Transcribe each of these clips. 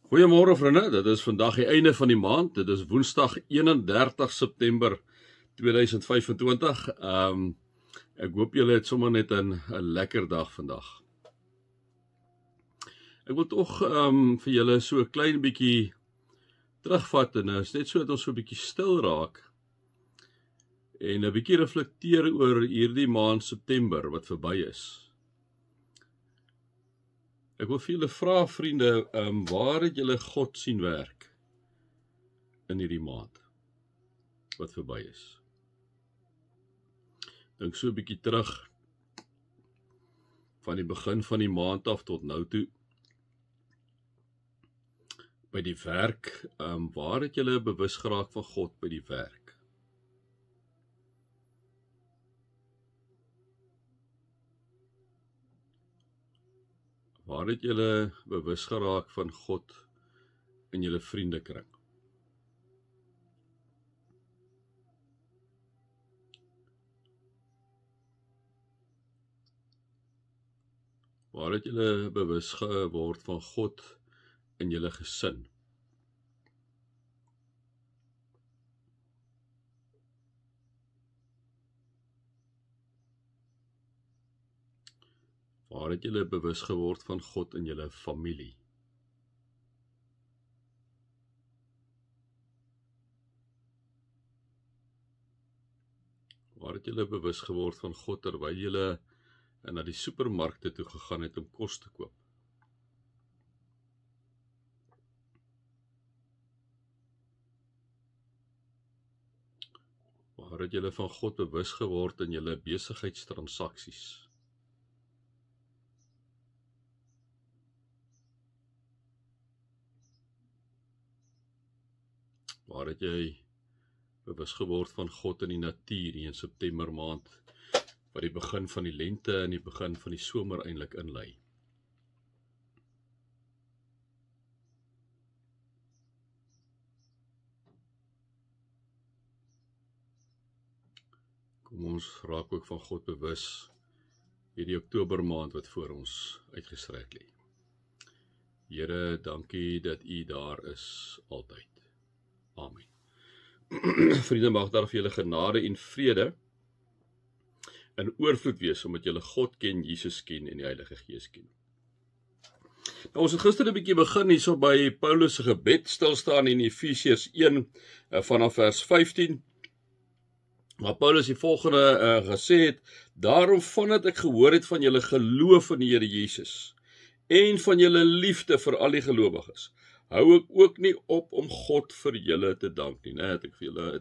Goeiemôre vriende, dit is vandag die einde van die maand. Dit is Woensdag 31 September 2025. Ek hoop julle het sommer net 'n lekker dag vandag. Ek wil tog vir julle so 'n klein bietjie terugvat en is net so dat ons so 'n bietjie stil raak en 'n bietjie reflekteer oor hierdie maand September wat verby is. Ek wil vir julle vra, vriende, waar het julle God sien werk in hierdie maand wat verby is? Dink so 'n bietjie terug van die begin van die maand af tot nou toe. By die werk, waar het julle bewus geraak van God by die werk? Waar het julle bewus geraak van God in julle vriendekring? Waar het julle bewus geword van God in julle gesin? Waar het julle bewus geword van God in julle familie? Waar het julle bewus geword van God terwyl julle na die supermarkte toe gegaan het om kos te koop? Waar het julle van God bewus geword in julle besigheidstransaksies? Waar het jy bewus geword van God in die natuur hier in September maand, wat die begin van die lente en die begin van die somer eintlik inlei? Kom ons raak ook van God bewus hierdie Oktober maand wat voor ons uitgestrek lê. Here, dankie dat U daar is altyd. Amen. Vriende, mag daar vir julle genade en vrede in oorvloed wees, omdat julle God ken, Jesus ken en die Heilige Gees ken. Nou, ons het gister 'n bietjie begin hierso by Paulus se gebed stilstaan in Efesiërs 1 vanaf vers 15. Maar Paulus die volgende gesê het: daarom vandat ek gehoor het van julle geloof in die Here Jesus en van julle liefde vir al die gelowiges, hou ek ook nie op om God vir julle te dank nie. Het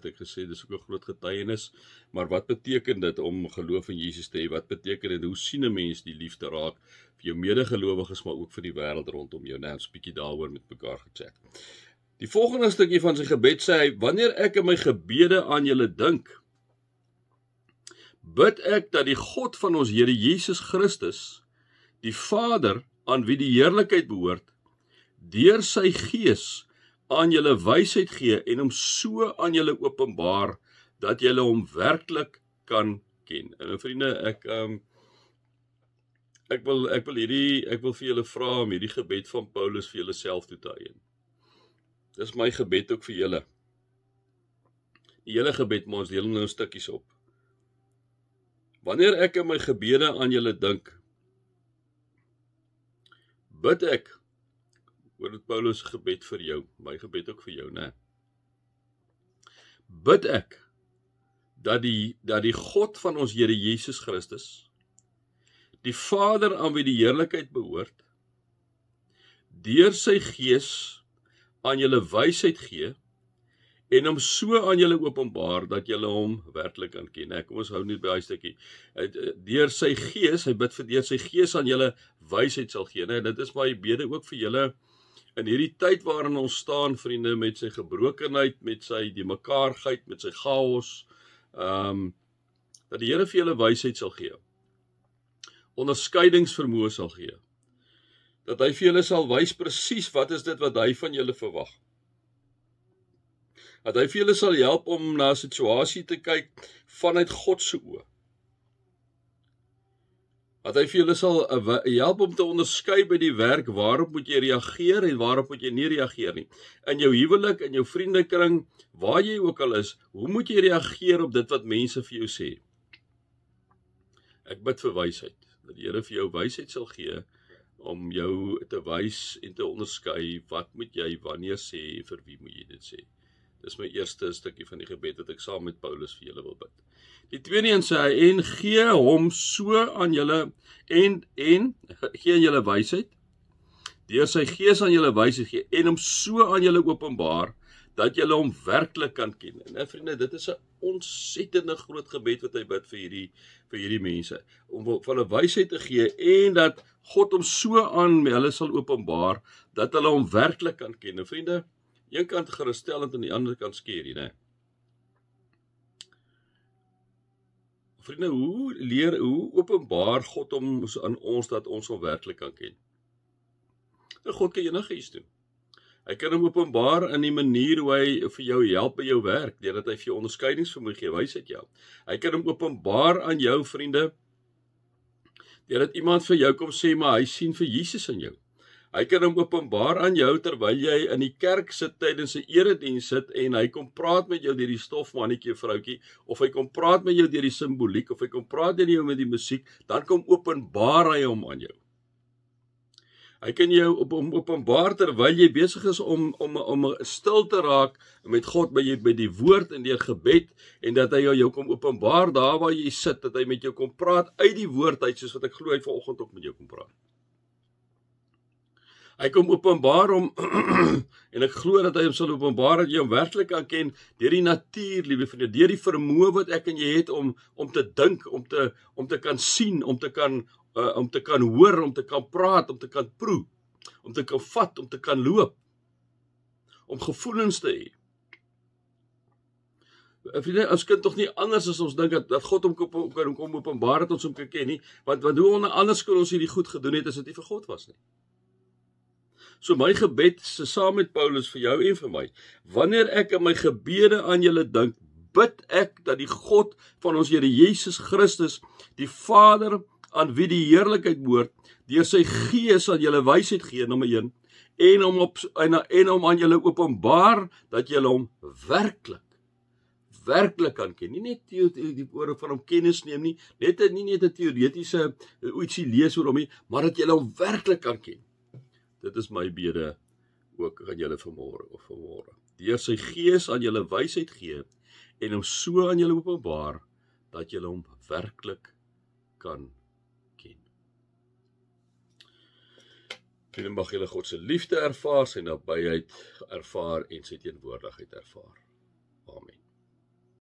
ek gesê, dis ook 'n groot getuienis, maar wat beteken dit om geloof in Jesus te hê? Wat beteken dit? Hoe sien 'n mens die liefde raak vir jou medegelowiges, maar ook vir die wêreld rondom jou? Ons 'n bietjie daaroor met mekaar gechat. Die volgende stukkie van sy gebed sê hy: wanneer ek in my gebede aan julle dink, bid ek dat die God van ons Here Jesus Christus, die Vader, aan wie die heerlikheid behoort, deur sy Gees aan julle wysheid gee en hom so aan julle openbaar dat julle hom werklik kan ken. En vriende, ek wil vir julle vra om hierdie gebed van Paulus vir julle self toe te eien. Dis my gebed ook vir julle. Die hele gebed, maar ons deel nou stukkies op. Wanneer ek in my gebede aan julle dink, bid ek, hoor dit Paulus gebed vir jou, my gebed ook vir jou, né? Bid ek dat die God van ons Here Jesus Christus, die Vader aan wie die heerlikheid behoort, deur sy Gees aan julle wysheid gee en hom so aan julle openbaar dat julle hom werklik kan ken. Kom ons hou net by daai stukkie. Deur sy Gees, hy bid vir deur sy Gees aan julle wysheid sal gee. Dit is my bede ook vir julle in hierdie tyd waarin ons staan, vriende, met sy gebrokenheid, met sy die mekaarheid, met sy chaos, dat die Here vir julle wysheid sal gee, onderskeidingsvermoë sal gee, dat hy vir julle sal wys presies wat is dit wat hy van julle verwag, dat hy vir julle sal help om na 'n situasie te kyk vanuit God se oë, Dat hy vir julle sal help om te onderskei by die werk, waarop moet jy reageer en waarop moet jy nie reageer nie. In jou huwelik, in jou vriendekring, waar jy ook al is, hoe moet jy reageer op dit wat mense vir jou sê? Ek bid vir wysheid, dat die Here vir jou wysheid sal gee, om jou te wys en te onderskei, wat moet jy wanneer sê, vir wie moet jy dit sê. Dis my eerste stukkie van die gebed wat ek saam met Paulus vir julle wil bid. Die tweede een sê hy, en gee hom so aan julle, en gee aan julle wysheid, deur sy gees aan julle wysheid gee, en hom so aan julle openbaar, dat julle hom werklik kan ken. En vriende, dit is 'n ontsettende groot gebed wat hy bid vir hierdie mense, om van 'n wysheid te gee, en dat God hom so aan hulle sal openbaar, dat hulle hom werklik kan ken. En vriende, een kant gerusstellend en die ander kant skerry, né? Vriende, hoe openbaar God hom aan ons, dat ons hom werklik kan ken? En God kan enige iets doen. Hy kan hom openbaar in die manier hoe hy vir jou help by jou werk, deurdat hy vir jou onderskeidingsvermoë gee, wysheid jou. Hy kan hom openbaar aan jou, vriende, deurdat iemand vir jou kom sê, maar hy sien vir Jesus in jou. Hy kan hom openbaar aan jou, terwyl jy in die kerk sit, tydens 'n erediens sit, en hy kom praat met jou deur die stofmannetjie, vroukie, of hy kom praat met jou deur die simboliek, of hy kom praat met jou met die musiek, dan kom openbaar hy hom aan jou. Hy kan jou openbaar terwyl jy besig is om stil te raak met God by die woord en deur gebed, en dat hy jou kom openbaar daar waar jy sit, dat hy met jou kom praat uit die woord uit, soos wat ek glo hy vanoggend ook met jou kom praat. Hy kom openbaar hom, en ek glo dat hy hom sal openbaar, dat jy hom werklik kan ken, deur die natuur, liewe vriende, deur die vermoë wat ek en jy het om te dink, om te kan sien, om te kan hoor, om te kan praat, om te kan proe, om te kan vat, om te kan loop, om gevoelens te hê. Vriende, ons kind tog nie anders as ons dink dat God hom kom openbaar, dat ons hom kan ken nie, want hoe anders kon ons hierdie goed gedoen het, as dit nie vir God was nie. So my gebed is saam met Paulus vir jou en vir my. Wanneer ek in my gebede aan julle dink, bid ek dat die God van ons Here Jesus Christus, die Vader aan wie die heerlikheid behoort, deur sy gees aan julle wysheid gee, nommer 1, en om aan julle openbaar, dat julle hom werklik kan ken. Nie net die oor van hom kennis neem nie, nie net 'n teoretiese ietsie lees oor hom nie, maar dat julle hom werklik kan ken. Dit is my bede ook aan julle vanmôre. Deur sy gees aan julle wysheid gee, en hom so aan julle openbaar, dat julle hom werklik kan ken. En mag julle God se liefde ervaar, sy nabyheid ervaar en sy teenwoordigheid ervaar. Amen.